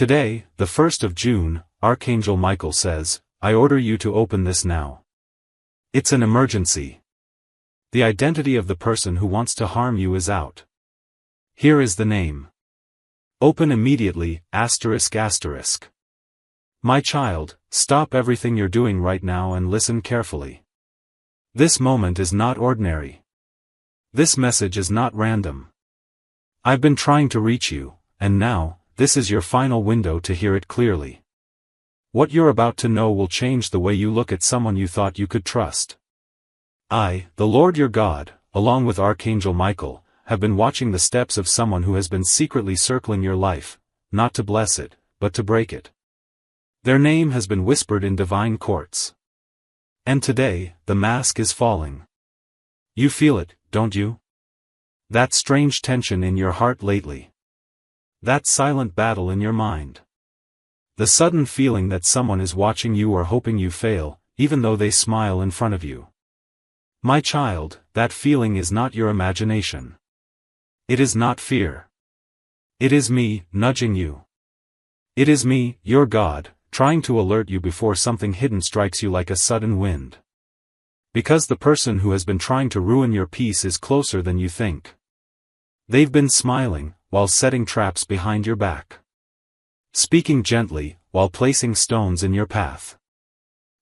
Today, the 1st of June, Archangel Michael says, I order you to open this now. It's an emergency. The identity of the person who wants to harm you is out. Here is the name. Open immediately, ***. My child, stop everything you're doing right now and listen carefully. This moment is not ordinary. This message is not random. I've been trying to reach you, and now, this is your final window to hear it clearly. What you're about to know will change the way you look at someone you thought you could trust. I, the Lord your God, along with Archangel Michael, have been watching the steps of someone who has been secretly circling your life, not to bless it, but to break it. Their name has been whispered in divine courts. And today, the mask is falling. You feel it, don't you? That strange tension in your heart lately. That silent battle in your mind. The sudden feeling that someone is watching you or hoping you fail, even though they smile in front of you. My child, that feeling is not your imagination. It is not fear. It is me, nudging you. It is me, your God, trying to alert you before something hidden strikes you like a sudden wind. Because the person who has been trying to ruin your peace is closer than you think. They've been smiling, while setting traps behind your back. Speaking gently, while placing stones in your path.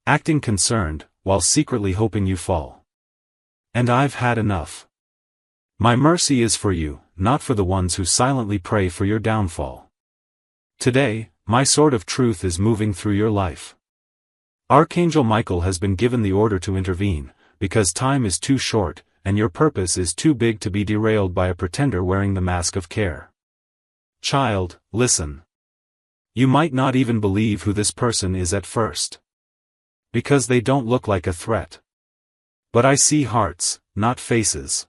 Acting concerned, while secretly hoping you fall. And I've had enough. My mercy is for you, not for the ones who silently pray for your downfall. Today, my sword of truth is moving through your life. Archangel Michael has been given the order to intervene, because time is too short, and your purpose is too big to be derailed by a pretender wearing the mask of care. Child, listen. You might not even believe who this person is at first. Because they don't look like a threat. But I see hearts, not faces.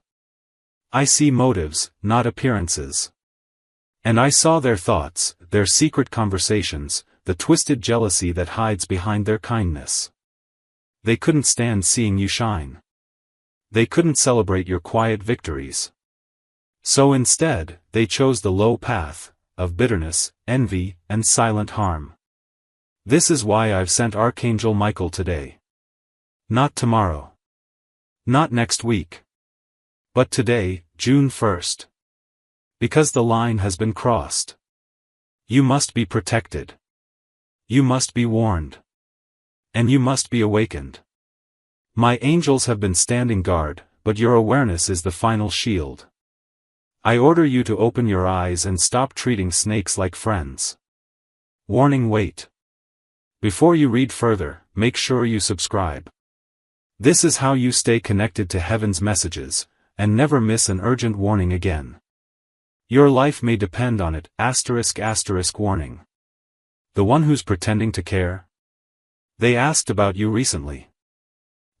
I see motives, not appearances. And I saw their thoughts, their secret conversations, the twisted jealousy that hides behind their kindness. They couldn't stand seeing you shine. They couldn't celebrate your quiet victories. So instead, they chose the low path, of bitterness, envy, and silent harm. This is why I've sent Archangel Michael today. Not tomorrow. Not next week. But today, June 1st. Because the line has been crossed. You must be protected. You must be warned. And you must be awakened. My angels have been standing guard, but your awareness is the final shield. I order you to open your eyes and stop treating snakes like friends. Warning: wait. Before you read further, make sure you subscribe. This is how you stay connected to heaven's messages, and never miss an urgent warning again. Your life may depend on it, **** warning. The one who's pretending to care? They asked about you recently.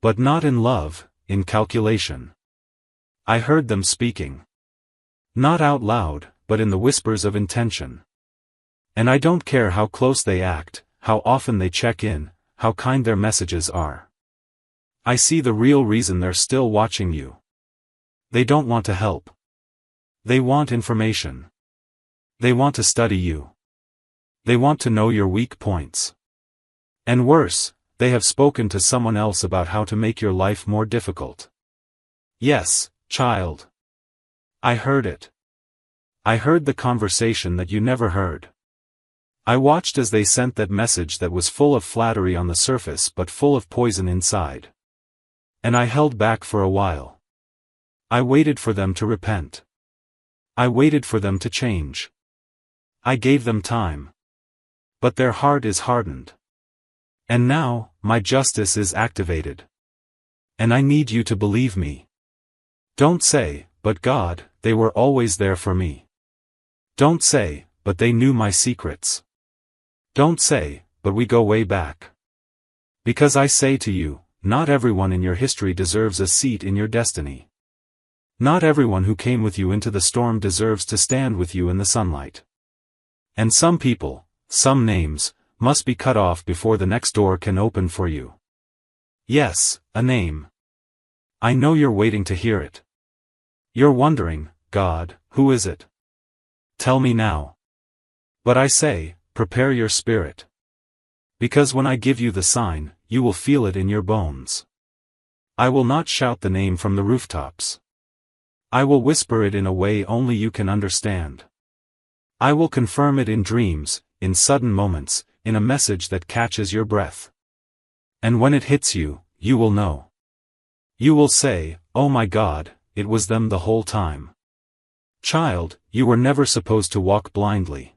But not in love, in calculation. I heard them speaking. Not out loud, but in the whispers of intention. And I don't care how close they act, how often they check in, how kind their messages are. I see the real reason they're still watching you. They don't want to help. They want information. They want to study you. They want to know your weak points. And worse, they have spoken to someone else about how to make your life more difficult. Yes, child. I heard it. I heard the conversation that you never heard. I watched as they sent that message that was full of flattery on the surface but full of poison inside. And I held back for a while. I waited for them to repent. I waited for them to change. I gave them time. But their heart is hardened. And now, my justice is activated. And I need you to believe me. Don't say, but God, they were always there for me. Don't say, but they knew my secrets. Don't say, but we go way back. Because I say to you, not everyone in your history deserves a seat in your destiny. Not everyone who came with you into the storm deserves to stand with you in the sunlight. And some people, some names, must be cut off before the next door can open for you. Yes, a name. I know you're waiting to hear it. You're wondering, God, who is it? Tell me now. But I say, prepare your spirit. Because when I give you the sign, you will feel it in your bones. I will not shout the name from the rooftops. I will whisper it in a way only you can understand. I will confirm it in dreams, in sudden moments, in a message that catches your breath. And when it hits you, you will know. You will say, "Oh my God, it was them the whole time." Child, you were never supposed to walk blindly.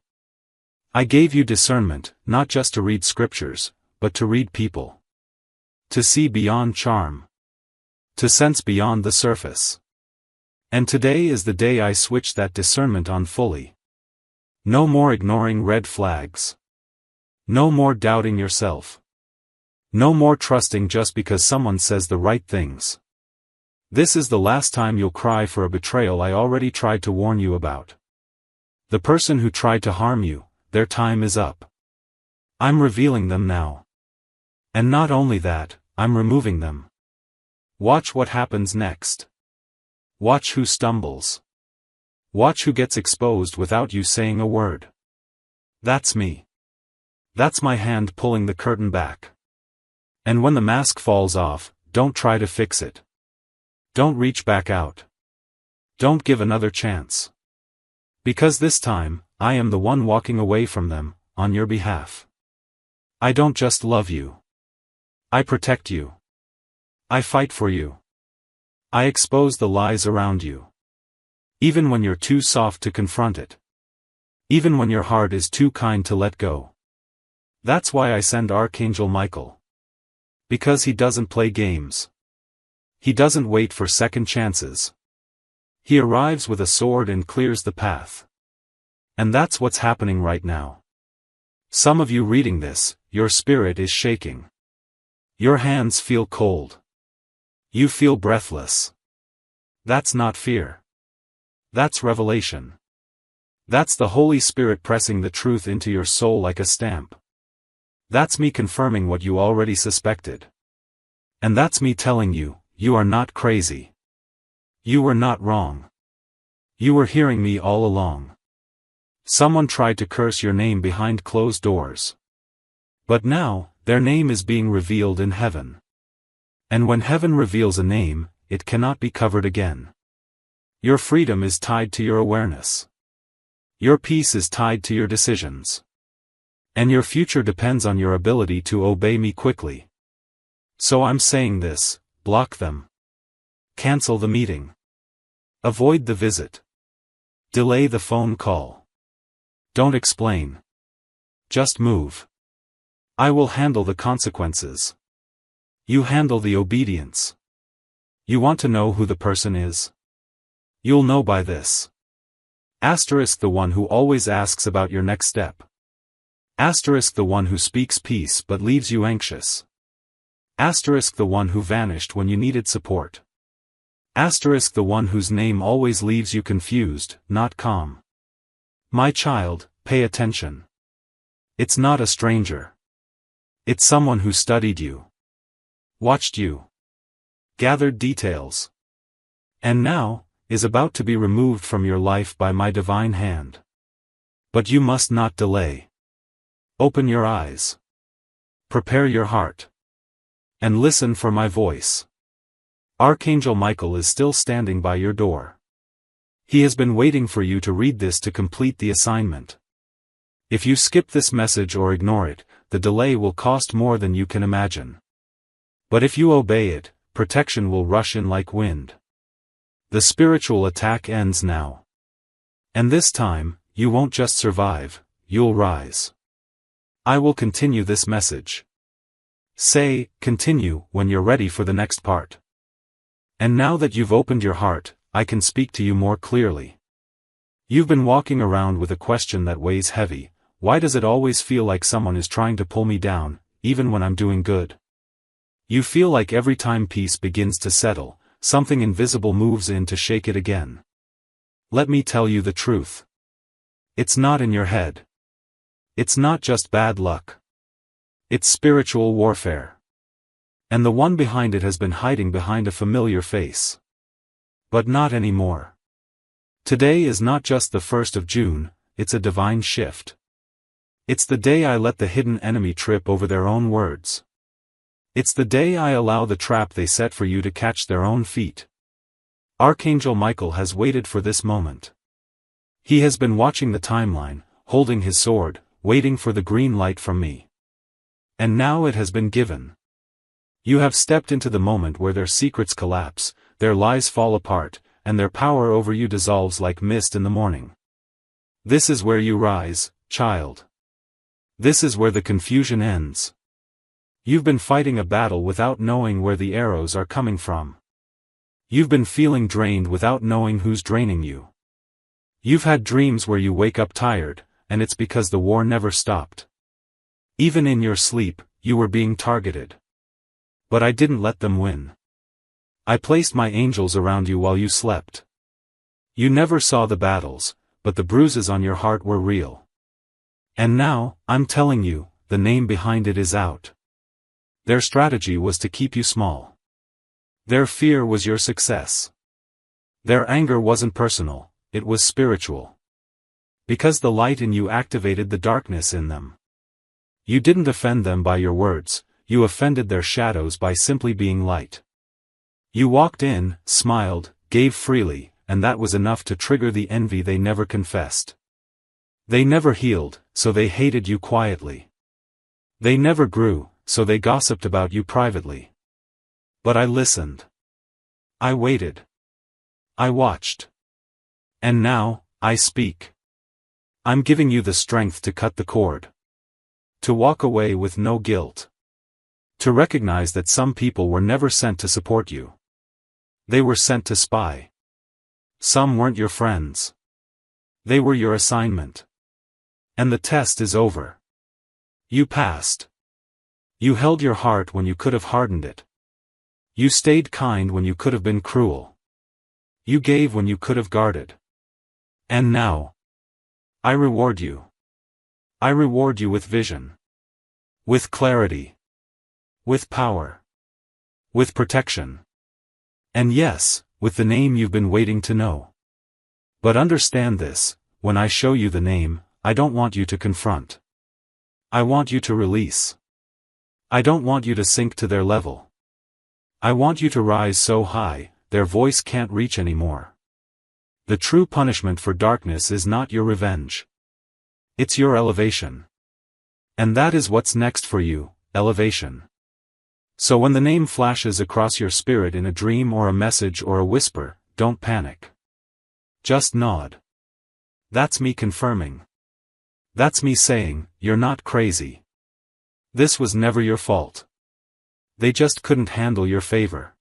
I gave you discernment, not just to read scriptures, but to read people. To see beyond charm. To sense beyond the surface. And today is the day I switch that discernment on fully. No more ignoring red flags. No more doubting yourself. No more trusting just because someone says the right things. This is the last time you'll cry for a betrayal I already tried to warn you about. The person who tried to harm you, their time is up. I'm revealing them now. And not only that, I'm removing them. Watch what happens next. Watch who stumbles. Watch who gets exposed without you saying a word. That's me. That's my hand pulling the curtain back. And when the mask falls off, don't try to fix it. Don't reach back out. Don't give another chance. Because this time, I am the one walking away from them, on your behalf. I don't just love you. I protect you. I fight for you. I expose the lies around you. Even when you're too soft to confront it. Even when your heart is too kind to let go. That's why I send Archangel Michael. Because he doesn't play games. He doesn't wait for second chances. He arrives with a sword and clears the path. And that's what's happening right now. Some of you reading this, your spirit is shaking. Your hands feel cold. You feel breathless. That's not fear. That's revelation. That's the Holy Spirit pressing the truth into your soul like a stamp. That's me confirming what you already suspected. And that's me telling you, you are not crazy. You were not wrong. You were hearing me all along. Someone tried to curse your name behind closed doors. But now, their name is being revealed in heaven. And when heaven reveals a name, it cannot be covered again. Your freedom is tied to your awareness. Your peace is tied to your decisions. And your future depends on your ability to obey me quickly. So I'm saying this, block them. Cancel the meeting. Avoid the visit. Delay the phone call. Don't explain. Just move. I will handle the consequences. You handle the obedience. You want to know who the person is? You'll know by this. Asterisk the one who always asks about your next step. Asterisk the one who speaks peace but leaves you anxious. Asterisk the one who vanished when you needed support. Asterisk the one whose name always leaves you confused, not calm. My child, pay attention. It's not a stranger. It's someone who studied you. Watched you. Gathered details. And now, is about to be removed from your life by my divine hand. But you must not delay. Open your eyes. Prepare your heart. And listen for my voice. Archangel Michael is still standing by your door. He has been waiting for you to read this to complete the assignment. If you skip this message or ignore it, the delay will cost more than you can imagine. But if you obey it, protection will rush in like wind. The spiritual attack ends now. And this time, you won't just survive, you'll rise. I will continue this message. Say, continue, when you're ready for the next part. And now that you've opened your heart, I can speak to you more clearly. You've been walking around with a question that weighs heavy: why does it always feel like someone is trying to pull me down, even when I'm doing good? You feel like every time peace begins to settle, something invisible moves in to shake it again. Let me tell you the truth. It's not in your head. It's not just bad luck. It's spiritual warfare. And the one behind it has been hiding behind a familiar face. But not anymore. Today is not just the 1st of June, it's a divine shift. It's the day I let the hidden enemy trip over their own words. It's the day I allow the trap they set for you to catch their own feet. Archangel Michael has waited for this moment. He has been watching the timeline, holding his sword, waiting for the green light from me. And now it has been given. You have stepped into the moment where their secrets collapse, their lies fall apart, and their power over you dissolves like mist in the morning. This is where you rise, child. This is where the confusion ends. You've been fighting a battle without knowing where the arrows are coming from. You've been feeling drained without knowing who's draining you. You've had dreams where you wake up tired, and it's because the war never stopped. Even in your sleep, you were being targeted. But I didn't let them win. I placed my angels around you while you slept. You never saw the battles, but the bruises on your heart were real. And now, I'm telling you, the name behind it is out. Their strategy was to keep you small. Their fear was your success. Their anger wasn't personal, it was spiritual. Because the light in you activated the darkness in them. You didn't offend them by your words, you offended their shadows by simply being light. You walked in, smiled, gave freely, and that was enough to trigger the envy they never confessed. They never healed, so they hated you quietly. They never grew, so they gossiped about you privately. But I listened. I waited. I watched. And now, I speak. I'm giving you the strength to cut the cord. To walk away with no guilt. To recognize that some people were never sent to support you. They were sent to spy. Some weren't your friends. They were your assignment. And the test is over. You passed. You held your heart when you could have hardened it. You stayed kind when you could have been cruel. You gave when you could have guarded. And now, I reward you. I reward you with vision. With clarity. With power. With protection. And yes, with the name you've been waiting to know. But understand this, when I show you the name, I don't want you to confront. I want you to release. I don't want you to sink to their level. I want you to rise so high, their voice can't reach anymore. The true punishment for darkness is not your revenge. It's your elevation. And that is what's next for you, elevation. So when the name flashes across your spirit in a dream or a message or a whisper, don't panic. Just nod. That's me confirming. That's me saying, you're not crazy. This was never your fault. They just couldn't handle your favor.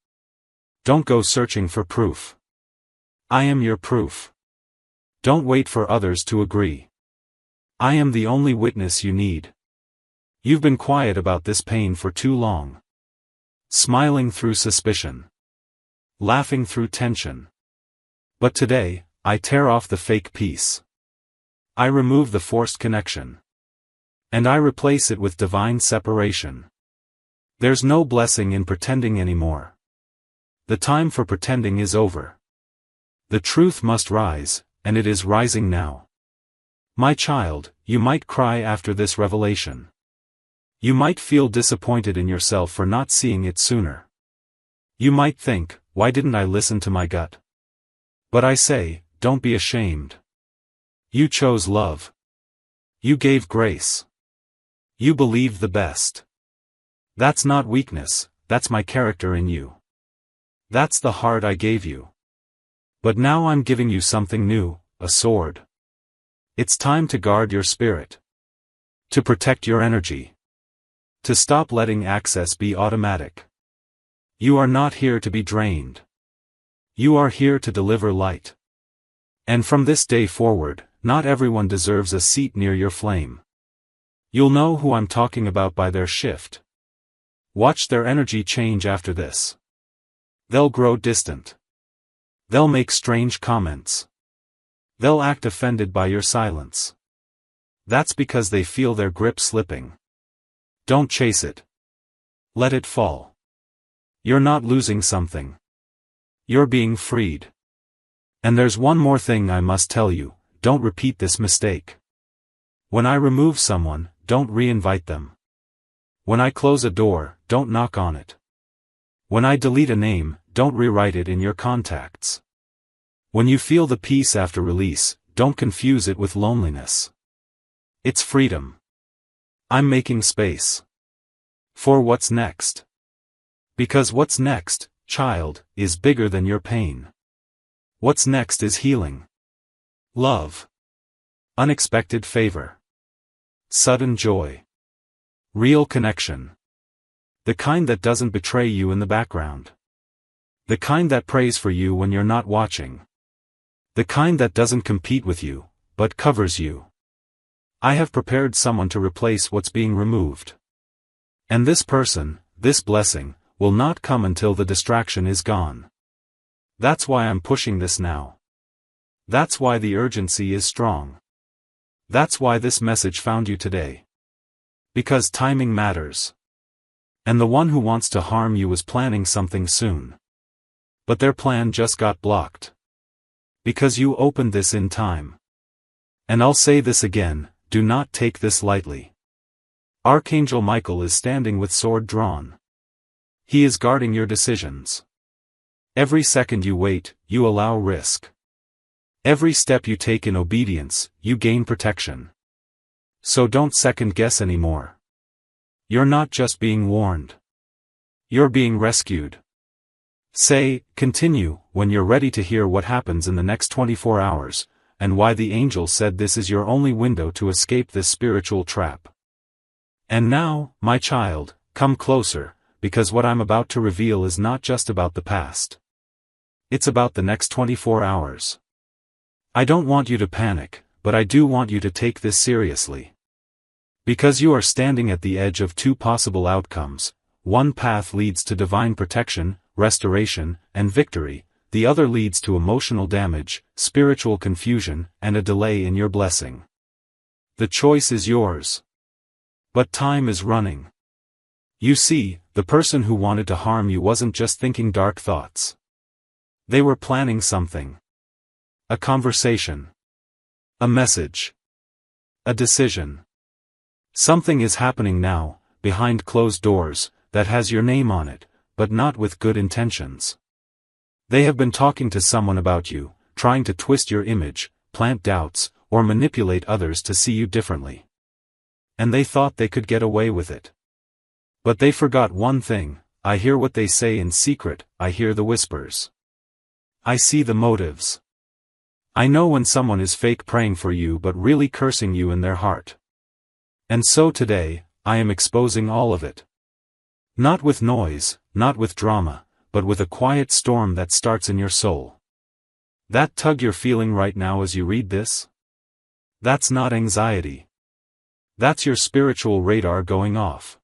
Don't go searching for proof. I am your proof. Don't wait for others to agree. I am the only witness you need. You've been quiet about this pain for too long. Smiling through suspicion. Laughing through tension. But today, I tear off the fake peace. I remove the forced connection. And I replace it with divine separation. There's no blessing in pretending anymore. The time for pretending is over. The truth must rise, and it is rising now. My child, you might cry after this revelation. You might feel disappointed in yourself for not seeing it sooner. You might think, why didn't I listen to my gut? But I say, don't be ashamed. You chose love. You gave grace. You believed the best. That's not weakness, that's my character in you. That's the heart I gave you. But now I'm giving you something new, a sword. It's time to guard your spirit. To protect your energy. To stop letting access be automatic. You are not here to be drained. You are here to deliver light. And from this day forward, not everyone deserves a seat near your flame. You'll know who I'm talking about by their shift. Watch their energy change after this. They'll grow distant. They'll make strange comments. They'll act offended by your silence. That's because they feel their grip slipping. Don't chase it. Let it fall. You're not losing something. You're being freed. And there's one more thing I must tell you, don't repeat this mistake. When I remove someone, don't re-invite them. When I close a door, don't knock on it. When I delete a name, don't rewrite it in your contacts. When you feel the peace after release, don't confuse it with loneliness. It's freedom. I'm making space. For what's next? Because what's next, child, is bigger than your pain. What's next is healing. Love. Unexpected favor. Sudden joy. Real connection. The kind that doesn't betray you in the background. The kind that prays for you when you're not watching. The kind that doesn't compete with you, but covers you. I have prepared someone to replace what's being removed. And this person, this blessing, will not come until the distraction is gone. That's why I'm pushing this now. That's why the urgency is strong. That's why this message found you today. Because timing matters. And the one who wants to harm you is planning something soon. But their plan just got blocked. Because you opened this in time. And I'll say this again, do not take this lightly. Archangel Michael is standing with sword drawn. He is guarding your decisions. Every second you wait, you allow risk. Every step you take in obedience, you gain protection. So don't second guess anymore. You're not just being warned. You're being rescued. Say, continue, when you're ready to hear what happens in the next 24 hours, and why the angel said this is your only window to escape this spiritual trap. And now, my child, come closer, because what I'm about to reveal is not just about the past. It's about the next 24 hours. I don't want you to panic, but I do want you to take this seriously. Because you are standing at the edge of two possible outcomes. One path leads to divine protection, restoration, and victory, the other leads to emotional damage, spiritual confusion, and a delay in your blessing. The choice is yours. But time is running. You see, the person who wanted to harm you wasn't just thinking dark thoughts. They were planning something. A conversation. A message. A decision. Something is happening now, behind closed doors, that has your name on it, but not with good intentions. They have been talking to someone about you, trying to twist your image, plant doubts, or manipulate others to see you differently. And they thought they could get away with it. But they forgot one thing: I hear what they say in secret, I hear the whispers. I see the motives. I know when someone is fake praying for you but really cursing you in their heart. And so today, I am exposing all of it. Not with noise, not with drama, but with a quiet storm that starts in your soul. That tug you're feeling right now as you read this? That's not anxiety. That's your spiritual radar going off.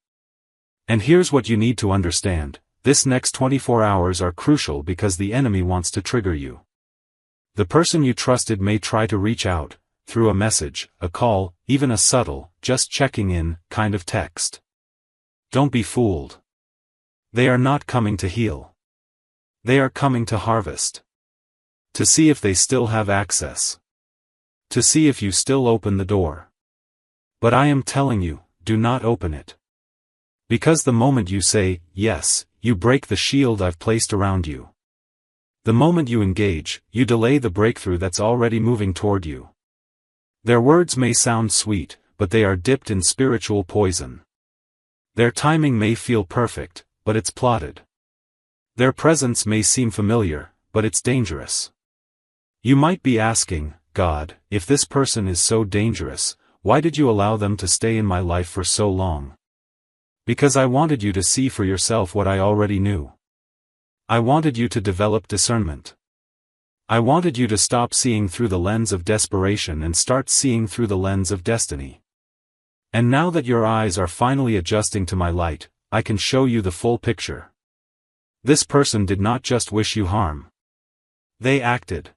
And here's what you need to understand: this next 24 hours are crucial because the enemy wants to trigger you. The person you trusted may try to reach out, through a message, a call, even a subtle, just checking in, kind of text. Don't be fooled. They are not coming to heal. They are coming to harvest. To see if they still have access. To see if you still open the door. But I am telling you, do not open it. Because the moment you say, yes, you break the shield I've placed around you. The moment you engage, you delay the breakthrough that's already moving toward you. Their words may sound sweet, but they are dipped in spiritual poison. Their timing may feel perfect, but it's plotted. Their presence may seem familiar, but it's dangerous. You might be asking, God, if this person is so dangerous, why did you allow them to stay in my life for so long? Because I wanted you to see for yourself what I already knew. I wanted you to develop discernment. I wanted you to stop seeing through the lens of desperation and start seeing through the lens of destiny. And now that your eyes are finally adjusting to my light, I can show you the full picture. This person did not just wish you harm. They acted.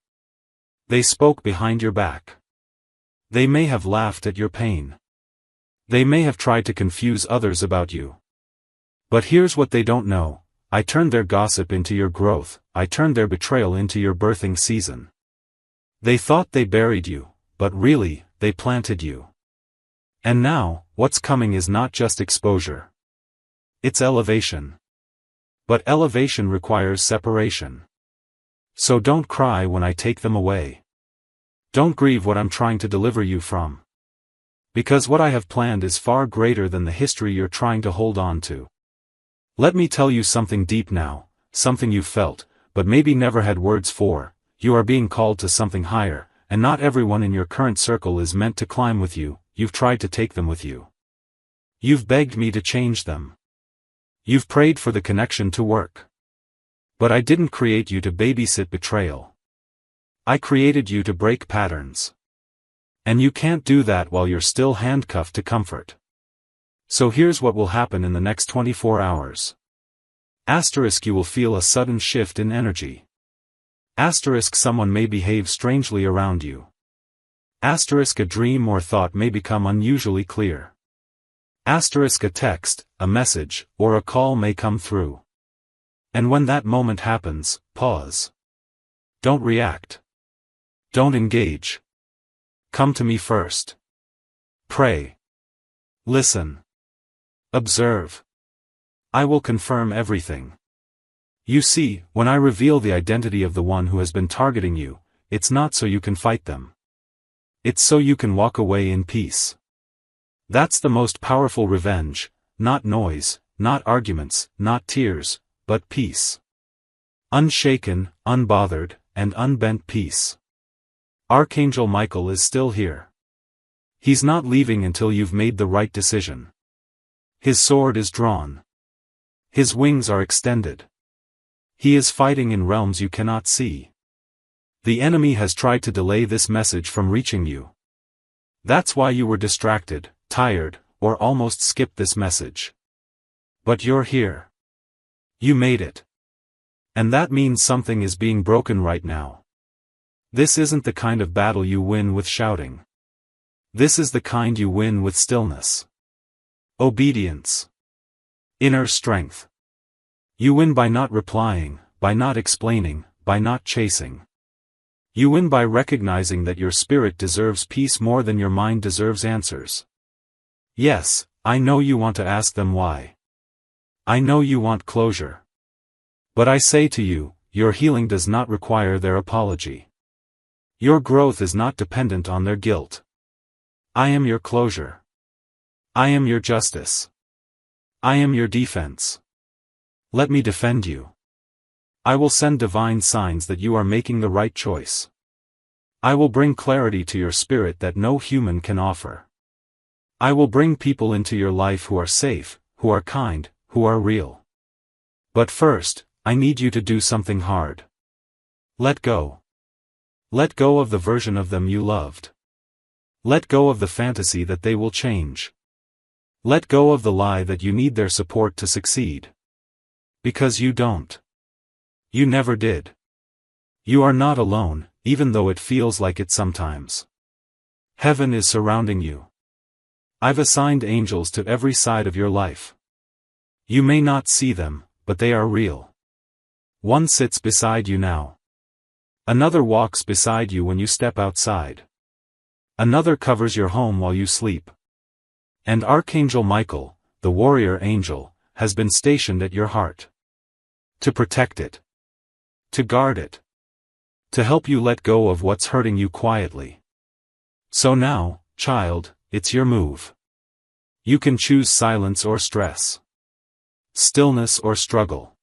They spoke behind your back. They may have laughed at your pain. They may have tried to confuse others about you. But here's what they don't know: I turned their gossip into your growth, I turned their betrayal into your birthing season. They thought they buried you, but really, they planted you. And now, what's coming is not just exposure. It's elevation. But elevation requires separation. So don't cry when I take them away. Don't grieve what I'm trying to deliver you from. Because what I have planned is far greater than the history you're trying to hold on to. Let me tell you something deep now, something you felt, but maybe never had words for. You are being called to something higher, and not everyone in your current circle is meant to climb with you. You've tried to take them with you. You've begged me to change them. You've prayed for the connection to work. But I didn't create you to babysit betrayal. I created you to break patterns. And you can't do that while you're still handcuffed to comfort. So here's what will happen in the next 24 hours. Asterisk, you will feel a sudden shift in energy. Asterisk, someone may behave strangely around you. Asterisk, a dream or thought may become unusually clear. Asterisk, a text, a message, or a call may come through. And when that moment happens, pause. Don't react. Don't engage. Come to me first. Pray. Listen. Observe. I will confirm everything. You see, when I reveal the identity of the one who has been targeting you, it's not so you can fight them. It's so you can walk away in peace. That's the most powerful revenge, not noise, not arguments, not tears, but peace. Unshaken, unbothered, and unbent peace. Archangel Michael is still here. He's not leaving until you've made the right decision. His sword is drawn. His wings are extended. He is fighting in realms you cannot see. The enemy has tried to delay this message from reaching you. That's why you were distracted, tired, or almost skipped this message. But you're here. You made it. And that means something is being broken right now. This isn't the kind of battle you win with shouting. This is the kind you win with stillness. Obedience. Inner strength. You win by not replying, by not explaining, by not chasing. You win by recognizing that your spirit deserves peace more than your mind deserves answers. Yes, I know you want to ask them why. I know you want closure. But I say to you, your healing does not require their apology. Your growth is not dependent on their guilt. I am your closure. I am your justice. I am your defense. Let me defend you. I will send divine signs that you are making the right choice. I will bring clarity to your spirit that no human can offer. I will bring people into your life who are safe, who are kind, who are real. But first, I need you to do something hard. Let go. Let go of the version of them you loved. Let go of the fantasy that they will change. Let go of the lie that you need their support to succeed. Because you don't. You never did. You are not alone, even though it feels like it sometimes. Heaven is surrounding you. I've assigned angels to every side of your life. You may not see them, but they are real. One sits beside you now. Another walks beside you when you step outside. Another covers your home while you sleep. And Archangel Michael, the warrior angel, has been stationed at your heart. To protect it. To guard it. To help you let go of what's hurting you quietly. So now, child, it's your move. You can choose silence or stress. Stillness or struggle.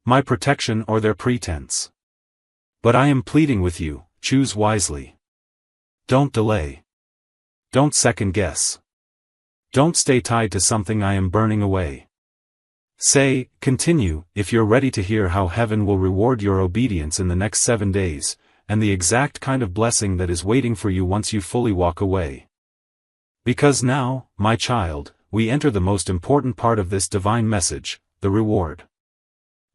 My protection or their pretense. But I am pleading with you, choose wisely. Don't delay. Don't second guess. Don't stay tied to something I am burning away. Say, continue, if you're ready to hear how heaven will reward your obedience in the next 7 days, and the exact kind of blessing that is waiting for you once you fully walk away. Because now, my child, we enter the most important part of this divine message, the reward.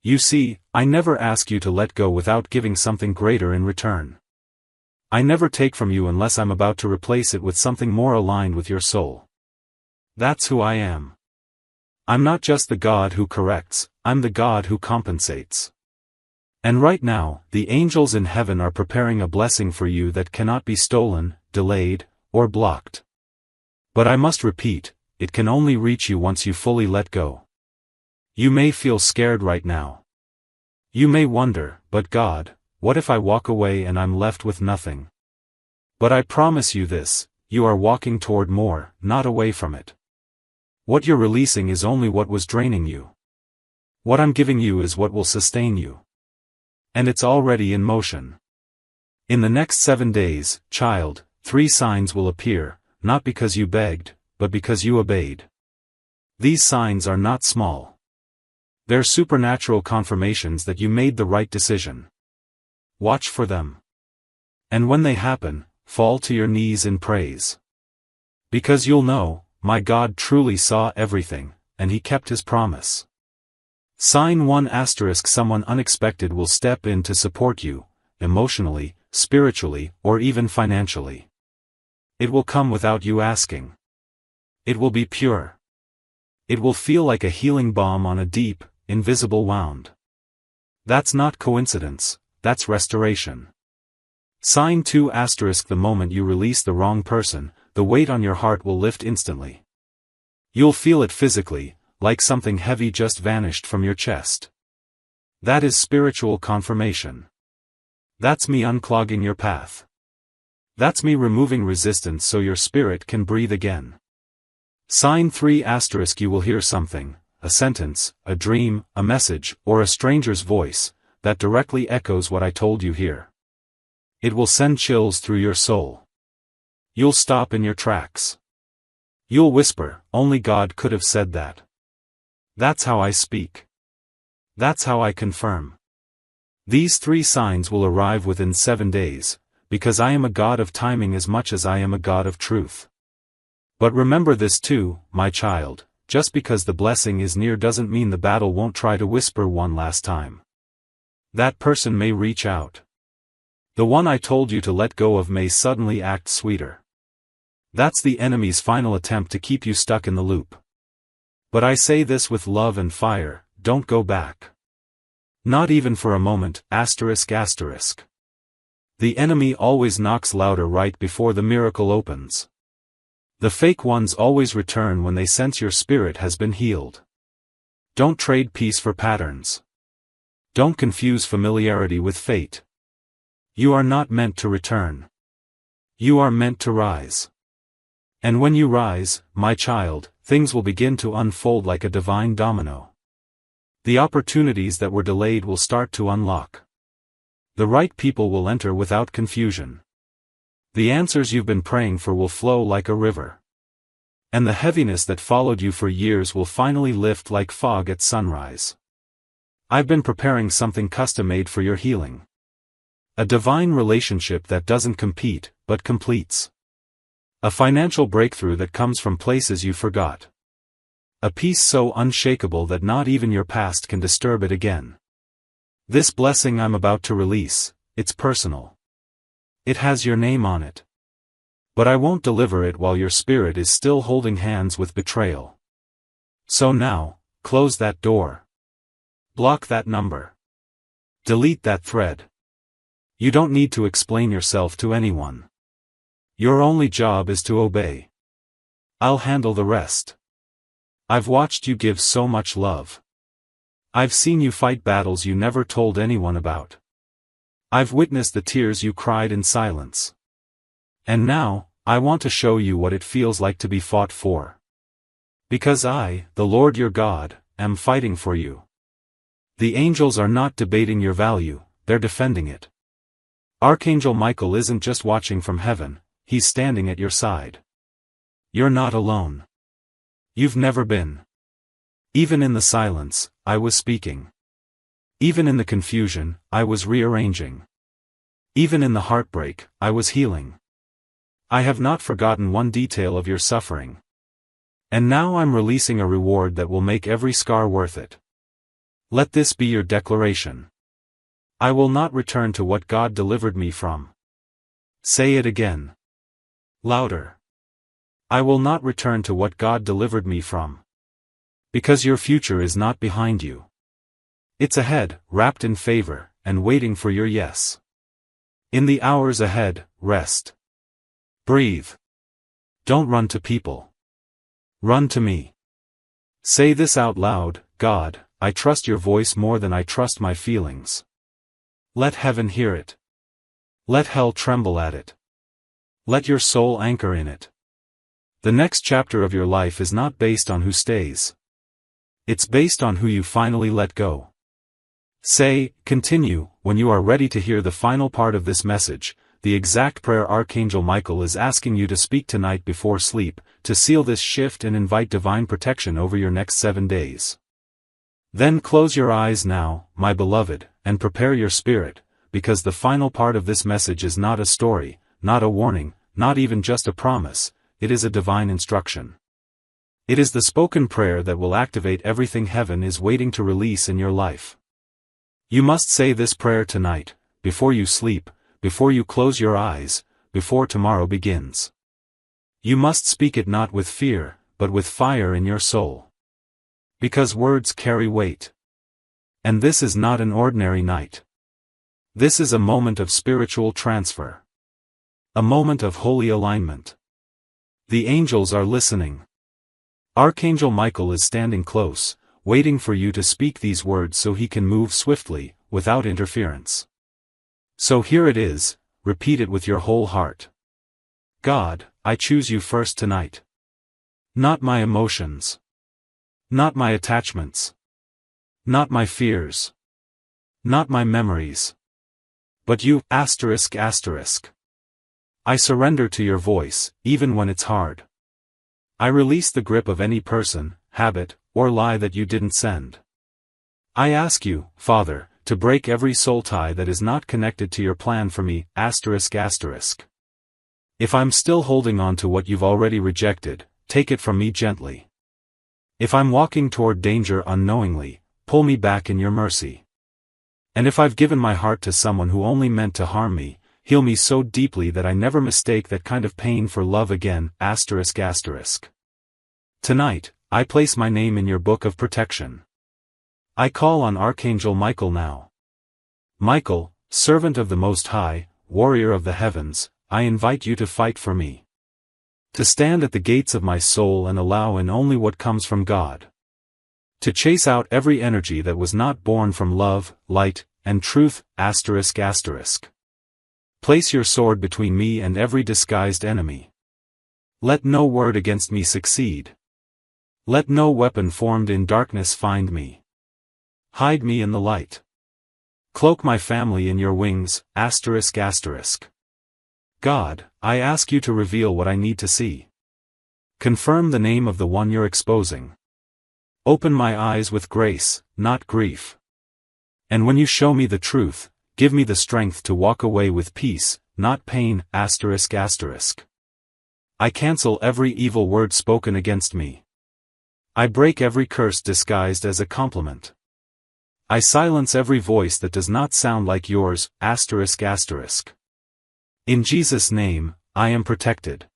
You see, I never ask you to let go without giving something greater in return. I never take from you unless I'm about to replace it with something more aligned with your soul. That's who I am. I'm not just the God who corrects, I'm the God who compensates. And right now, the angels in heaven are preparing a blessing for you that cannot be stolen, delayed, or blocked. But I must repeat, it can only reach you once you fully let go. You may feel scared right now. You may wonder, but God, what if I walk away and I'm left with nothing? But I promise you this, you are walking toward more, not away from it. What you're releasing is only what was draining you. What I'm giving you is what will sustain you. And it's already in motion. In the next 7 days, child, 3 signs will appear, not because you begged, but because you obeyed. These signs are not small. They're supernatural confirmations that you made the right decision. Watch for them. And when they happen, fall to your knees in praise. Because you'll know, my God truly saw everything, and he kept his promise. Sign 1 *, someone unexpected will step in to support you, emotionally, spiritually, or even financially. It will come without you asking. It will be pure. It will feel like a healing balm on a deep, invisible wound. That's not coincidence, that's restoration. Sign 2 *, the moment you release the wrong person, the weight on your heart will lift instantly. You'll feel it physically, like something heavy just vanished from your chest. That is spiritual confirmation. That's me unclogging your path. That's me removing resistance so your spirit can breathe again. Sign 3 *, you will hear something, a sentence, a dream, a message, or a stranger's voice, that directly echoes what I told you here. It will send chills through your soul. You'll stop in your tracks. You'll whisper, only God could have said that. That's how I speak. That's how I confirm. These 3 signs will arrive within 7 days, because I am a God of timing as much as I am a God of truth. But remember this too, my child, just because the blessing is near doesn't mean the battle won't try to whisper one last time. That person may reach out. The one I told you to let go of may suddenly act sweeter. That's the enemy's final attempt to keep you stuck in the loop. But I say this with love and fire, don't go back. Not even for a moment, ***. The enemy always knocks louder right before the miracle opens. The fake ones always return when they sense your spirit has been healed. Don't trade peace for patterns. Don't confuse familiarity with fate. You are not meant to return. You are meant to rise. And when you rise, my child, things will begin to unfold like a divine domino. The opportunities that were delayed will start to unlock. The right people will enter without confusion. The answers you've been praying for will flow like a river. And the heaviness that followed you for years will finally lift like fog at sunrise. I've been preparing something custom-made for your healing. A divine relationship that doesn't compete, but completes. A financial breakthrough that comes from places you forgot. A peace so unshakable that not even your past can disturb it again. This blessing I'm about to release, it's personal. It has your name on it. But I won't deliver it while your spirit is still holding hands with betrayal. So now, close that door. Block that number. Delete that thread. You don't need to explain yourself to anyone. Your only job is to obey. I'll handle the rest. I've watched you give so much love. I've seen you fight battles you never told anyone about. I've witnessed the tears you cried in silence. And now, I want to show you what it feels like to be fought for. Because I, the Lord your God, am fighting for you. The angels are not debating your value, they're defending it. Archangel Michael isn't just watching from heaven, he's standing at your side. You're not alone. You've never been. Even in the silence, I was speaking. Even in the confusion, I was rearranging. Even in the heartbreak, I was healing. I have not forgotten one detail of your suffering. And now I'm releasing a reward that will make every scar worth it. Let this be your declaration. I will not return to what God delivered me from. Say it again. Louder. I will not return to what God delivered me from. Because your future is not behind you. It's ahead, wrapped in favor, and waiting for your yes. In the hours ahead, rest. Breathe. Don't run to people. Run to me. Say this out loud: God, I trust your voice more than I trust my feelings. Let heaven hear it. Let hell tremble at it. Let your soul anchor in it. The next chapter of your life is not based on who stays. It's based on who you finally let go. Say, continue, when you are ready to hear the final part of this message, the exact prayer Archangel Michael is asking you to speak tonight before sleep, to seal this shift and invite divine protection over your next 7 days. Then close your eyes now, my beloved, and prepare your spirit, because the final part of this message is not a story, not a warning, not even just a promise, it is a divine instruction. It is the spoken prayer that will activate everything heaven is waiting to release in your life. You must say this prayer tonight, before you sleep, before you close your eyes, before tomorrow begins. You must speak it not with fear, but with fire in your soul. Because words carry weight. And this is not an ordinary night. This is a moment of spiritual transfer. A moment of holy alignment. The angels are listening. Archangel Michael is standing close, waiting for you to speak these words so he can move swiftly, without interference. So here it is, repeat it with your whole heart. God, I choose you first tonight. Not my emotions. Not my attachments. Not my fears. Not my memories. But you, ****. I surrender to your voice, even when it's hard. I release the grip of any person, habit, or lie that you didn't send. I ask you, Father, to break every soul tie that is not connected to your plan for me, ****. If I'm still holding on to what you've already rejected, take it from me gently. If I'm walking toward danger unknowingly, pull me back in your mercy. And if I've given my heart to someone who only meant to harm me, heal me so deeply that I never mistake that kind of pain for love again, ****. Tonight, I place my name in your book of protection. I call on Archangel Michael now. Michael, servant of the Most High, warrior of the heavens, I invite you to fight for me. To stand at the gates of my soul and allow in only what comes from God. To chase out every energy that was not born from love, light, and truth, ****. Place your sword between me and every disguised enemy. Let no word against me succeed. Let no weapon formed in darkness find me. Hide me in the light. Cloak my **** in your wings, ****. God, I ask you to reveal what I need to see. Confirm the name of the one you're exposing. Open my eyes with grace, not grief. And when you show me the truth, give me the strength to walk away with peace, not pain, ****. I cancel every evil word spoken against me. I break every curse disguised as a compliment. I silence every voice that does not sound like yours, ****. In Jesus' name, I am protected.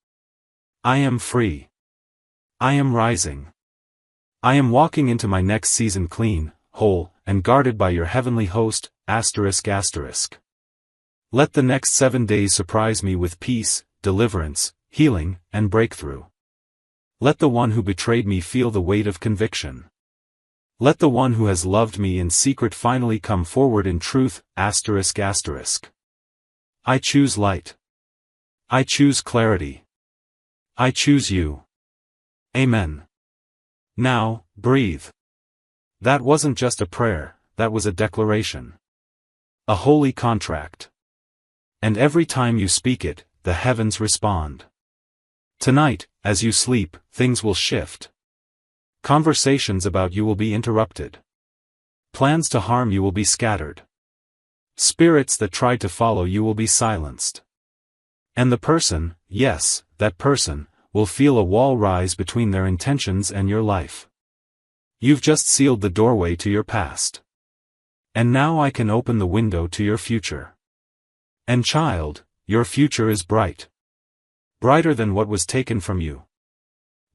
I am free. I am rising. I am walking into my next season clean, whole, and guarded by your heavenly host, ****. Let the next 7 days surprise me with peace, deliverance, healing, and breakthrough. Let the one who betrayed me feel the weight of conviction. Let the one who has loved me in secret finally come forward in truth, ****. I choose light. I choose clarity. I choose you. Amen. Now, breathe. That wasn't just a prayer, that was a declaration. A holy contract. And every time you speak it, the heavens respond. Tonight, as you sleep, things will shift. Conversations about you will be interrupted. Plans to harm you will be scattered. Spirits that tried to follow you will be silenced. And the person, yes, that person, will feel a wall rise between their intentions and your life. You've just sealed the doorway to your past. And now I can open the window to your future. And child, your future is bright. Brighter than what was taken from you.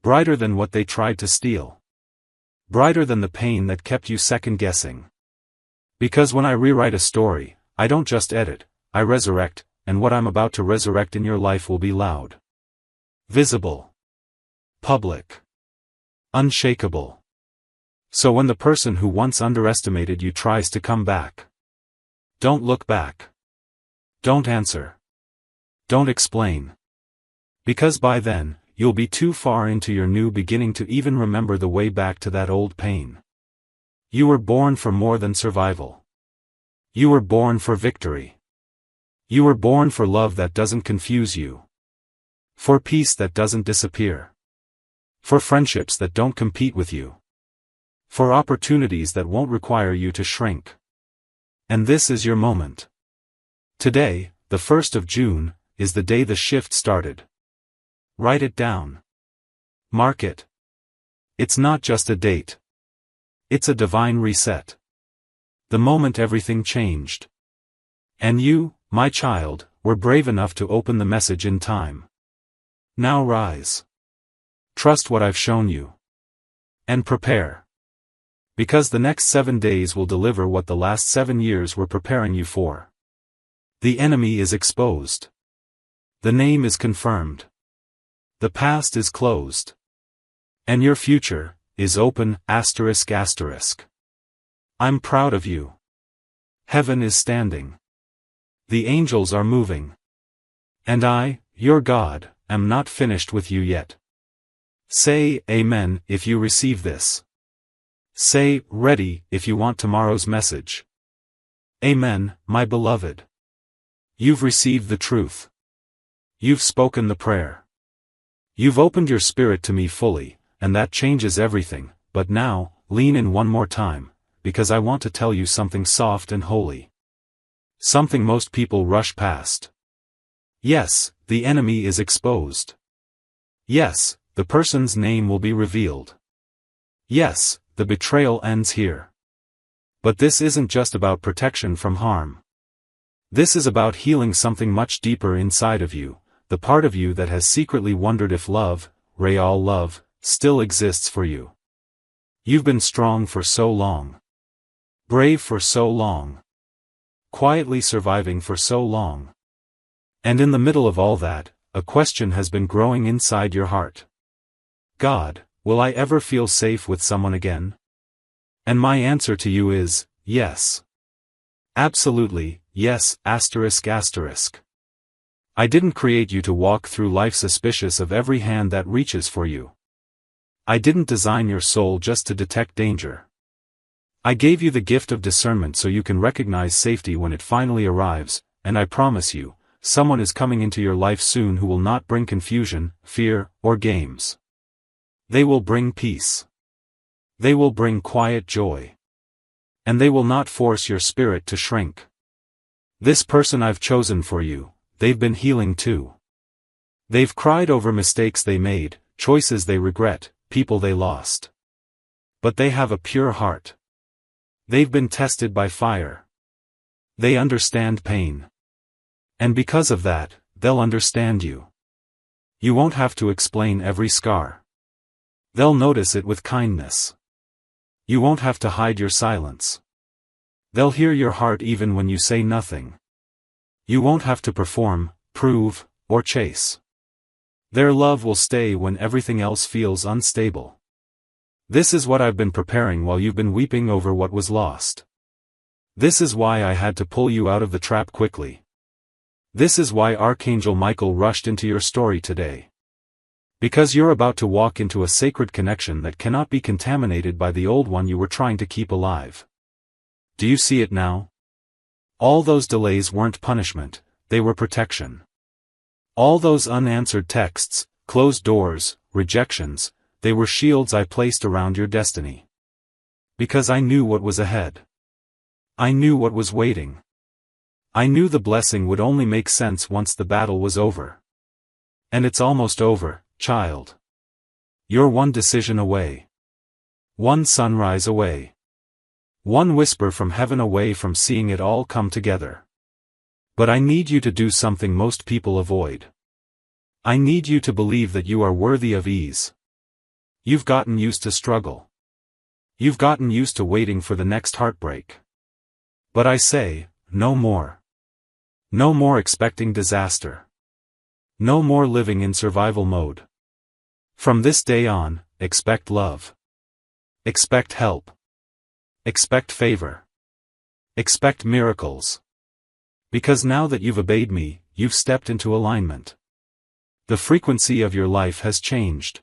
Brighter than what they tried to steal. Brighter than the pain that kept you second-guessing. Because when I rewrite a story, I don't just edit, I resurrect, and what I'm about to resurrect in your life will be loud. Visible. public, unshakable. So when the person who once underestimated you tries to come back, don't look back. Don't answer. Don't explain. Because by then, you'll be too far into your new beginning to even remember the way back to that old pain. You were born for more than survival. You were born for victory. You were born for love that doesn't confuse you. For peace that doesn't disappear. For friendships that don't compete with you. For opportunities that won't require you to shrink. And this is your moment. Today, the 1st of June, is the day the shift started. Write it down. Mark it. It's not just a date. It's a divine reset. The moment everything changed. And you, my child, were brave enough to open the message in time. Now rise. Trust what I've shown you. And prepare. Because the next 7 days will deliver what the last 7 years were preparing you for. The enemy is exposed. The name is confirmed. The past is closed. And your future is open, asterisk asterisk. I'm proud of you. Heaven is standing. The angels are moving. And I, your God, am not finished with you yet. Say, Amen, if you receive this. Say, ready, if you want tomorrow's message. Amen, my beloved. You've received the truth. You've spoken the prayer. You've opened your spirit to me fully, and that changes everything, but now, lean in one more time, because I want to tell you something soft and holy. Something most people rush past. Yes, the enemy is exposed. Yes, the person's name will be revealed. Yes, the betrayal ends here. But this isn't just about protection from harm. This is about healing something much deeper inside of you, the part of you that has secretly wondered if love, real love, still exists for you. You've been strong for so long. Brave for so long. Quietly surviving for so long. And in the middle of all that, a question has been growing inside your heart. God, will I ever feel safe with someone again? And my answer to you is, yes. Absolutely, yes, asterisk asterisk. I didn't create you to walk through life suspicious of every hand that reaches for you. I didn't design your soul just to detect danger. I gave you the gift of discernment so you can recognize safety when it finally arrives, and I promise you, someone is coming into your life soon who will not bring confusion, fear, or games. They will bring peace. They will bring quiet joy. And they will not force your spirit to shrink. This person I've chosen for you, they've been healing too. They've cried over mistakes they made, choices they regret, people they lost. But they have a pure heart. They've been tested by fire. They understand pain. And because of that, they'll understand you. You won't have to explain every scar. They'll notice it with kindness. You won't have to hide your silence. They'll hear your heart even when you say nothing. You won't have to perform, prove, or chase. Their love will stay when everything else feels unstable. This is what I've been preparing while you've been weeping over what was lost. This is why I had to pull you out of the trap quickly. This is why Archangel Michael rushed into your story today. Because you're about to walk into a sacred connection that cannot be contaminated by the old one you were trying to keep alive. Do you see it now? All those delays weren't punishment, they were protection. All those unanswered texts, closed doors, rejections, they were shields I placed around your destiny. Because I knew what was ahead. I knew what was waiting. I knew the blessing would only make sense once the battle was over. And it's almost over, child. You're one decision away. One sunrise away. One whisper from heaven away from seeing it all come together. But I need you to do something most people avoid. I need you to believe that you are worthy of ease. You've gotten used to struggle. You've gotten used to waiting for the next heartbreak. But I say, no more. No more expecting disaster. No more living in survival mode. From this day on, expect love. Expect help. Expect favor. Expect miracles. Because now that you've obeyed me, you've stepped into alignment. The frequency of your life has changed.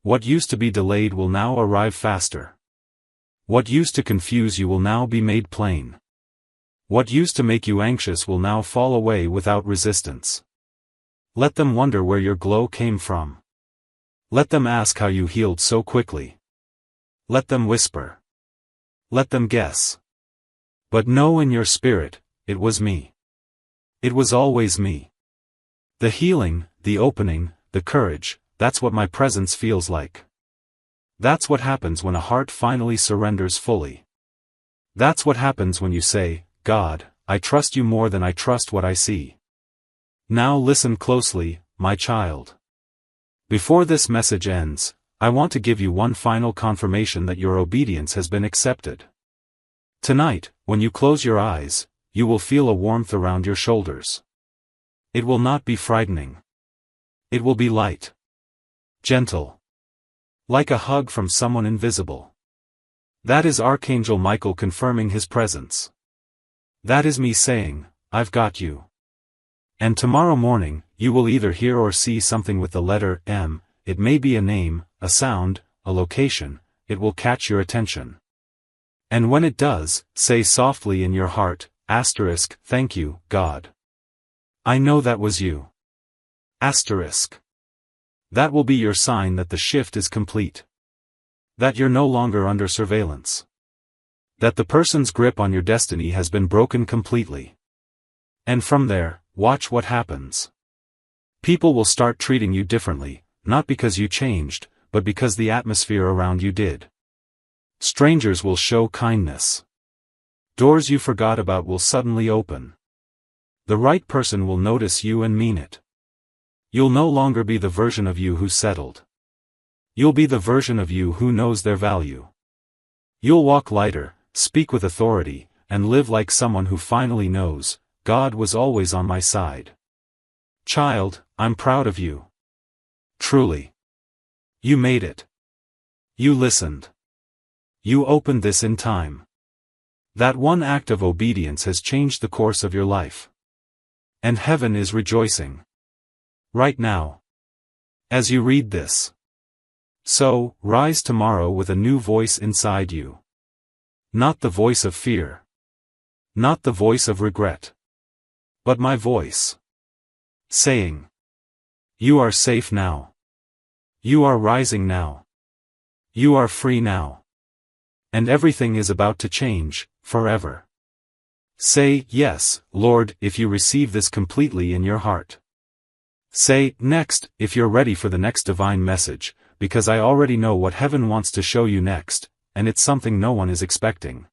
What used to be delayed will now arrive faster. What used to confuse you will now be made plain. What used to make you anxious will now fall away without resistance. Let them wonder where your glow came from. Let them ask how you healed so quickly. Let them whisper. Let them guess. But know in your spirit, it was me. It was always me. The healing, the opening, the courage, that's what my presence feels like. That's what happens when a heart finally surrenders fully. That's what happens when you say, God, I trust you more than I trust what I see. Now listen closely, my child. Before this message ends, I want to give you one final confirmation that your obedience has been accepted. Tonight, when you close your eyes, you will feel a warmth around your shoulders. It will not be frightening. It will be light. Gentle. Like a hug from someone invisible. That is Archangel Michael confirming his presence. That is me saying, I've got you. And tomorrow morning, you will either hear or see something with the letter M. It may be a name, a sound, a location. It will catch your attention. And when it does, say softly in your heart, asterisk, thank you, God. I know that was you. Asterisk. That will be your sign that the shift is complete. That you're no longer under surveillance. That the person's grip on your destiny has been broken completely. And from there, watch what happens. People will start treating you differently, not because you changed, but because the atmosphere around you did. Strangers will show kindness. Doors you forgot about will suddenly open. The right person will notice you and mean it. You'll no longer be the version of you who settled. You'll be the version of you who knows their value. You'll walk lighter, speak with authority, and live like someone who finally knows, God was always on my side. Child, I'm proud of you. Truly. You made it. You listened. You opened this in time. That one act of obedience has changed the course of your life. And heaven is rejoicing. Right now. As you read this. So, rise tomorrow with a new voice inside you. Not the voice of fear. Not the voice of regret. But my voice. Saying. You are safe now. You are rising now. You are free now. And everything is about to change, forever. Say, yes, Lord, if you receive this completely in your heart. Say, next, if you're ready for the next divine message, because I already know what heaven wants to show you next, and it's something no one is expecting.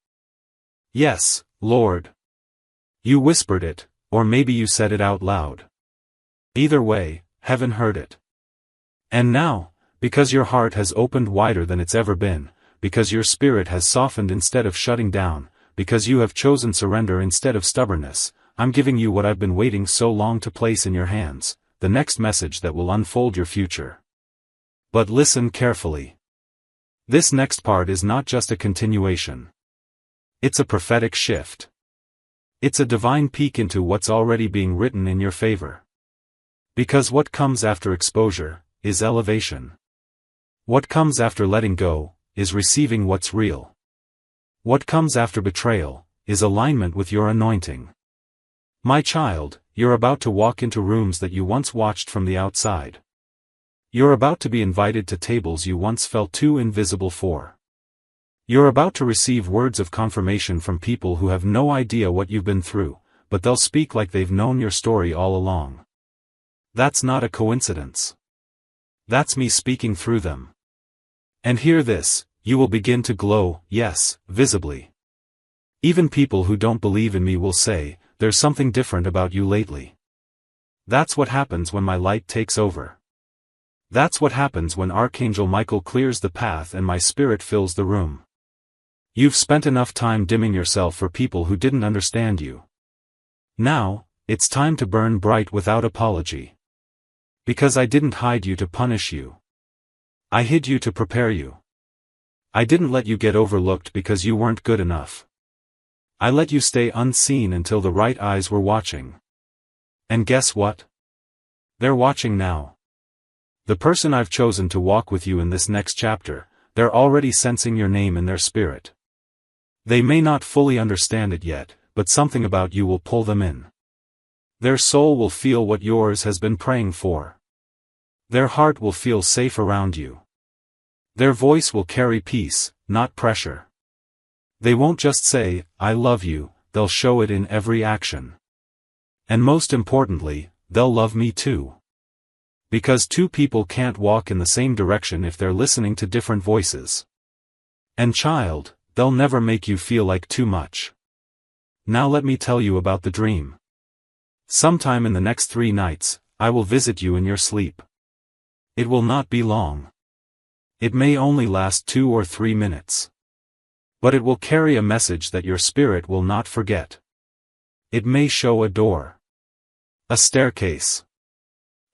Yes, Lord. You whispered it, or maybe you said it out loud. Either way, heaven heard it. And now, because your heart has opened wider than it's ever been, because your spirit has softened instead of shutting down, because you have chosen surrender instead of stubbornness, I'm giving you what I've been waiting so long to place in your hands, the next message that will unfold your future. But listen carefully. This next part is not just a continuation. It's a prophetic shift. It's a divine peek into what's already being written in your favor. Because what comes after exposure is elevation. What comes after letting go is receiving what's real. What comes after betrayal is alignment with your anointing. My child, you're about to walk into rooms that you once watched from the outside. You're about to be invited to tables you once felt too invisible for. You're about to receive words of confirmation from people who have no idea what you've been through, but they'll speak like they've known your story all along. That's not a coincidence. That's me speaking through them. And hear this, you will begin to glow, yes, visibly. Even people who don't believe in me will say, there's something different about you lately. That's what happens when my light takes over. That's what happens when Archangel Michael clears the path and my spirit fills the room. You've spent enough time dimming yourself for people who didn't understand you. Now, it's time to burn bright without apology. Because I didn't hide you to punish you. I hid you to prepare you. I didn't let you get overlooked because you weren't good enough. I let you stay unseen until the right eyes were watching. And guess what? They're watching now. The person I've chosen to walk with you in this next chapter, they're already sensing your name in their spirit. They may not fully understand it yet, but something about you will pull them in. Their soul will feel what yours has been praying for. Their heart will feel safe around you. Their voice will carry peace, not pressure. They won't just say, "I love you," they'll show it in every action. And most importantly, they'll love me too. Because two people can't walk in the same direction if they're listening to different voices. And child, they'll never make you feel like too much. Now let me tell you about the dream. Sometime in the next 3 nights, I will visit you in your sleep. It will not be long. It may only last 2 or 3 minutes. But it will carry a message that your spirit will not forget. It may show a door, a staircase,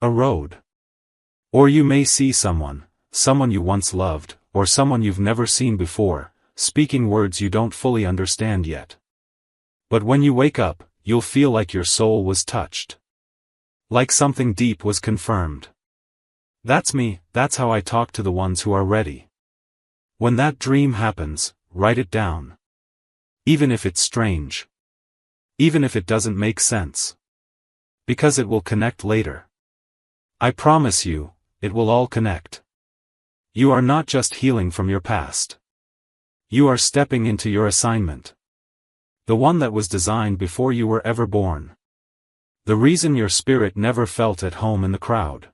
a road. Or you may see someone you once loved, or someone you've never seen before, speaking words you don't fully understand yet. But when you wake up, you'll feel like your soul was touched. Like something deep was confirmed. That's me, that's how I talk to the ones who are ready. When that dream happens, write it down. Even if it's strange. Even if it doesn't make sense. Because it will connect later. I promise you, it will all connect. You are not just healing from your past. You are stepping into your assignment. The one that was designed before you were ever born. The reason your spirit never felt at home in the crowd.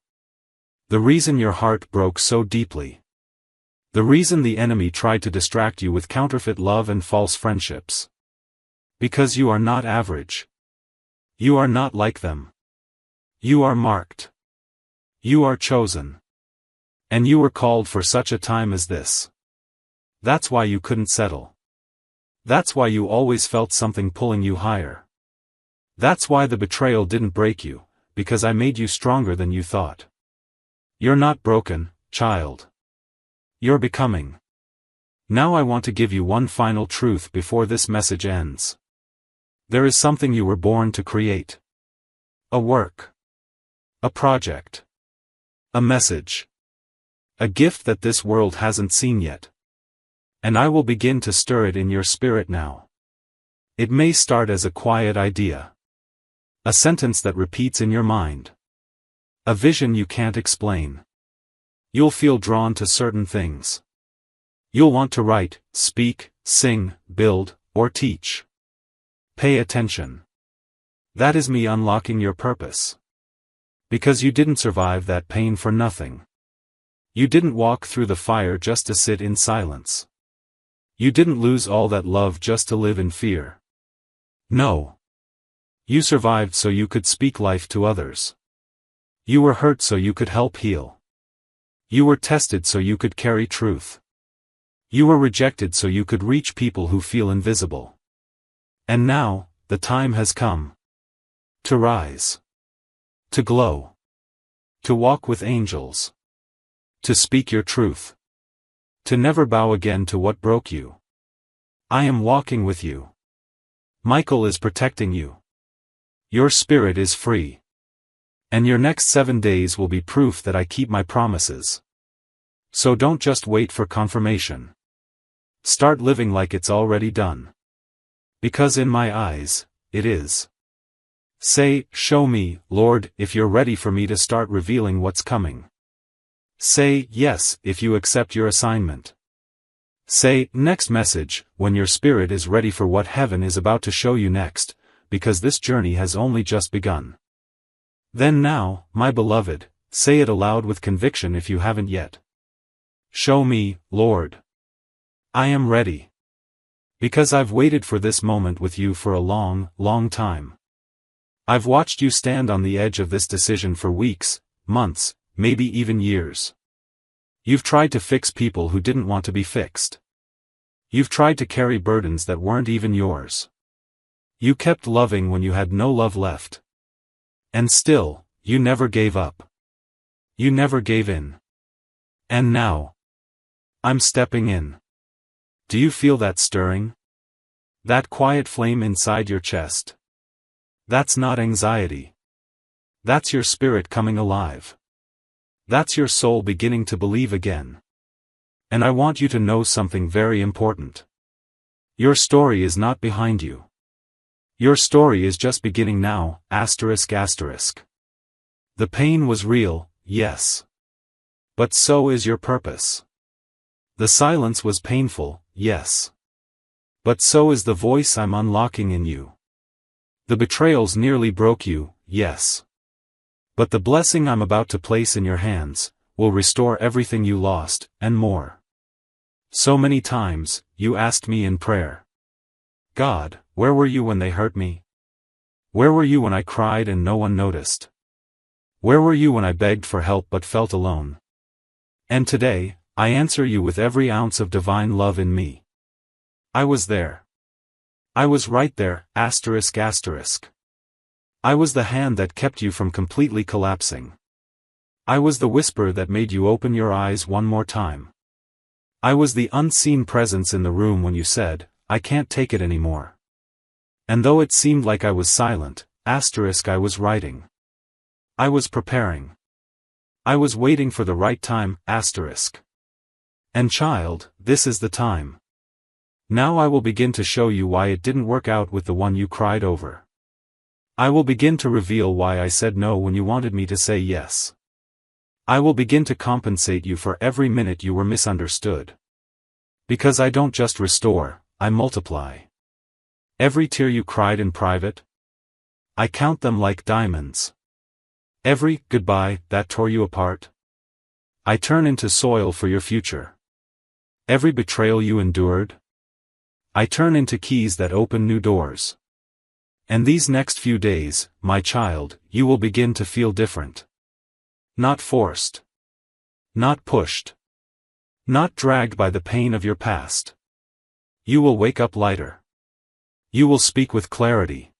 The reason your heart broke so deeply. The reason the enemy tried to distract you with counterfeit love and false friendships. Because you are not average. You are not like them. You are marked. You are chosen. And you were called for such a time as this. That's why you couldn't settle. That's why you always felt something pulling you higher. That's why the betrayal didn't break you, because I made you stronger than you thought. You're not broken, child. You're becoming. Now I want to give you one final truth before this message ends. There is something you were born to create. A work. A project. A message. A gift that this world hasn't seen yet. And I will begin to stir it in your spirit now. It may start as a quiet idea. A sentence that repeats in your mind. A vision you can't explain. You'll feel drawn to certain things. You'll want to write, speak, sing, build, or teach. Pay attention. That is me unlocking your purpose. Because you didn't survive that pain for nothing. You didn't walk through the fire just to sit in silence. You didn't lose all that love just to live in fear. No. You survived so you could speak life to others. You were hurt so you could help heal. You were tested so you could carry truth. You were rejected so you could reach people who feel invisible. And now, the time has come. To rise. To glow. To walk with angels. To speak your truth. To never bow again to what broke you. I am walking with you. Michael is protecting you. Your spirit is free. And your next 7 days will be proof that I keep my promises. So don't just wait for confirmation. Start living like it's already done. Because in my eyes, it is. Say, "Show me, Lord, if you're ready for me to start revealing what's coming." Say, "Yes," if you accept your assignment. Say, "Next message," when your spirit is ready for what heaven is about to show you next, because this journey has only just begun. Then now, my beloved, say it aloud with conviction if you haven't yet. Show me, Lord. I am ready. Because I've waited for this moment with you for a long, long time. I've watched you stand on the edge of this decision for weeks, months, maybe even years. You've tried to fix people who didn't want to be fixed. You've tried to carry burdens that weren't even yours. You kept loving when you had no love left. And still, you never gave up. You never gave in. And now, I'm stepping in. Do you feel that stirring? That quiet flame inside your chest? That's not anxiety. That's your spirit coming alive. That's your soul beginning to believe again. And I want you to know something very important. Your story is not behind you. Your story is just beginning now, asterisk asterisk. The pain was real, yes. But so is your purpose. The silence was painful, yes. But so is the voice I'm unlocking in you. The betrayals nearly broke you, yes. But the blessing I'm about to place in your hands will restore everything you lost, and more. So many times, you asked me in prayer, God, where were you when they hurt me? Where were you when I cried and no one noticed? Where were you when I begged for help but felt alone? And today, I answer you with every ounce of divine love in me. I was there. I was right there, asterisk asterisk. I was the hand that kept you from completely collapsing. I was the whisper that made you open your eyes one more time. I was the unseen presence in the room when you said, I can't take it anymore. And though it seemed like I was silent, asterisk I was writing. I was preparing. I was waiting for the right time, asterisk. And child, this is the time. Now I will begin to show you why it didn't work out with the one you cried over. I will begin to reveal why I said no when you wanted me to say yes. I will begin to compensate you for every minute you were misunderstood. Because I don't just restore, I multiply. Every tear you cried in private, I count them like diamonds. Every goodbye that tore you apart, I turn into soil for your future. Every betrayal you endured, I turn into keys that open new doors. And these next few days, my child, you will begin to feel different. Not forced. Not pushed. Not dragged by the pain of your past. You will wake up lighter. You will speak with clarity.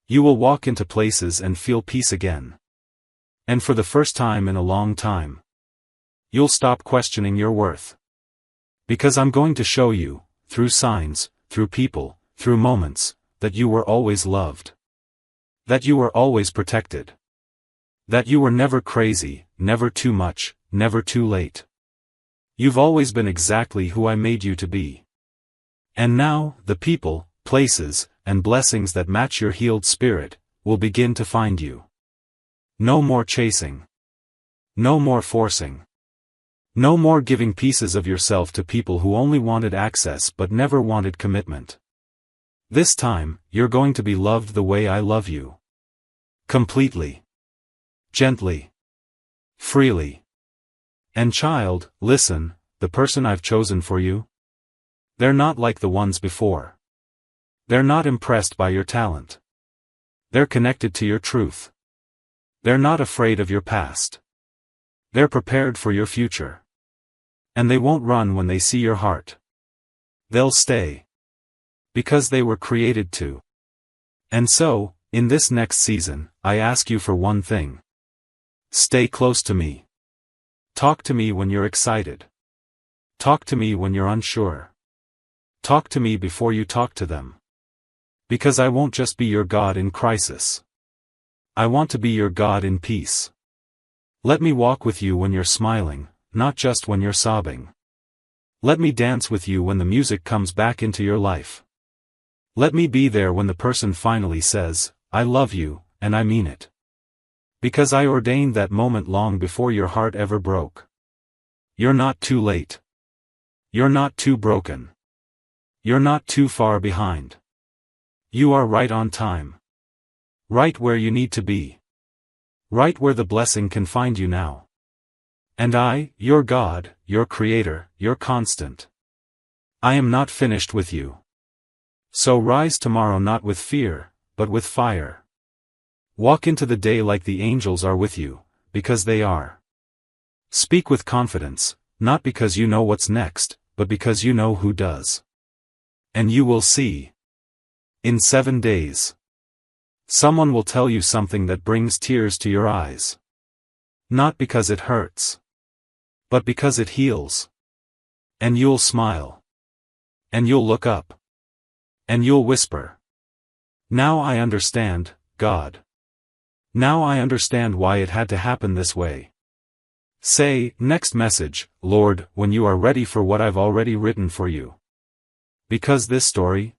You will walk into places and feel peace again. And for the first time in a long time, you'll stop questioning your worth. Because I'm going to show you, through signs, through people, through moments, that you were always loved. That you were always protected. That you were never crazy, never too much, never too late. You've always been exactly who I made you to be. And now, the people, places, and blessings that match your healed spirit, will begin to find you. No more chasing. No more forcing. No more giving pieces of yourself to people who only wanted access but never wanted commitment. This time, you're going to be loved the way I love you. Completely. Gently. Freely. And child, listen, the person I've chosen for you? They're not like the ones before. They're not impressed by your talent. They're connected to your truth. They're not afraid of your past. They're prepared for your future. And they won't run when they see your heart. They'll stay. Because they were created to. And so, in this next season, I ask you for one thing. Stay close to me. Talk to me when you're excited. Talk to me when you're unsure. Talk to me before you talk to them. Because I won't just be your God in crisis. I want to be your God in peace. Let me walk with you when you're smiling, not just when you're sobbing. Let me dance with you when the music comes back into your life. Let me be there when the person finally says, I love you, and I mean it. Because I ordained that moment long before your heart ever broke. You're not too late. You're not too broken. You're not too far behind. You are right on time. Right where you need to be. Right where the blessing can find you now. And I, your God, your Creator, your constant. I am not finished with you. So rise tomorrow not with fear, but with fire. Walk into the day like the angels are with you, because they are. Speak with confidence, not because you know what's next, but because you know who does. And you will see. In 7 days. Someone will tell you something that brings tears to your eyes. Not because it hurts. But because it heals. And you'll smile. And you'll look up. And you'll whisper. Now I understand, God. Now I understand why it had to happen this way. Say, next message, Lord, when you are ready for what I've already written for you. Because this story?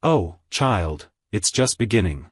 Oh, child, it's just beginning.